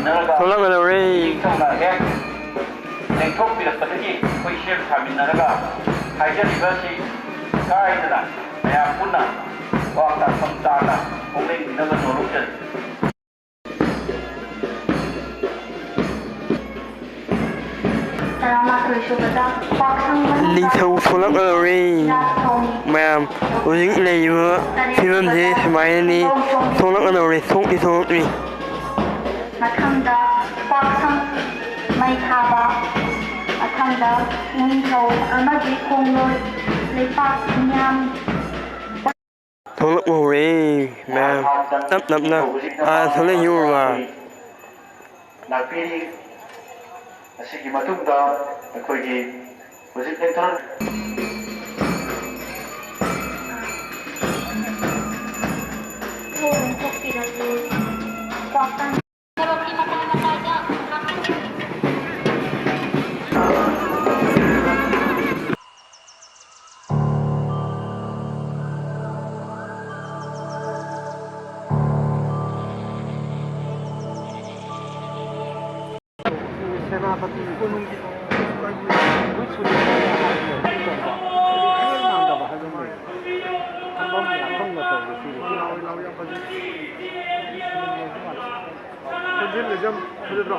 ꯊꯣꯛꯂꯛꯀꯗꯧꯔꯦ ꯂꯦꯡꯊꯣꯛꯄꯤꯔꯛꯄꯗꯒꯤ ꯑꯩꯈꯣꯏ ꯁꯦꯝ ꯁꯥꯃꯤꯟꯅꯔꯒ ꯍꯥꯏꯖꯔꯤꯕꯁꯤ ꯀꯥꯏꯗꯅ ꯃꯌꯥꯝ ꯄꯨꯟꯅ ꯋꯥ ꯇꯥꯐꯝ ꯇꯥꯅ ꯍꯣꯡꯂꯦꯟꯕꯤꯅꯕ ꯅꯣꯔꯣꯛꯆꯔꯤ ꯅꯤꯡꯊꯧ ꯊꯣꯛꯂꯛꯀꯗꯧꯔꯦ ꯃꯌꯥꯝ ꯍꯧꯖꯤꯛ ꯂꯩꯔꯤꯕ ꯐꯤꯕꯝꯁꯦ ꯁꯨꯃꯥꯏꯅꯅꯤ ꯊꯣꯛꯂꯛꯀꯗꯧꯔꯦ ꯊꯣꯛꯇ꯭ꯔꯤ ꯃꯊꯪꯗ ꯄꯥꯛꯁꯪ ꯃꯩ ꯊꯥꯕ ꯃꯊꯪꯗ ꯅꯤꯡꯊꯧ ꯑꯃꯗꯤ ꯈꯣꯡꯂꯣꯏ ꯂꯩꯄꯥꯛ ꯃꯤꯌꯥꯝ ꯊꯣꯛꯂꯛꯄ ꯍꯧꯔꯦ ꯃꯌꯥꯝ ꯇꯞ ꯇꯞꯅ ꯊꯣꯛꯂꯛ ꯌꯧꯔꯕ ꯂꯥꯛꯄꯤꯔꯤ ꯑꯁꯤꯒꯤ ꯃꯇꯨꯡꯗ ꯑꯩꯈꯣꯏꯒꯤ ꯍꯧꯖꯤꯛ ꯂꯦꯡꯊꯣꯛ ꯁꯦꯅꯥꯄꯇꯤ ꯀꯣꯅꯨꯡꯒꯤ ꯃꯥꯟꯗꯕ ꯍꯥꯏꯕ ꯑꯃ ꯊꯝꯐꯝ ꯂꯥꯛꯐꯝꯒ ꯇꯧꯕꯁꯤ ꯌꯥꯝ ꯐꯖꯩ ꯈꯣꯟꯖꯦꯜ ꯌꯥꯝ ꯐꯖꯗ꯭ꯔꯣ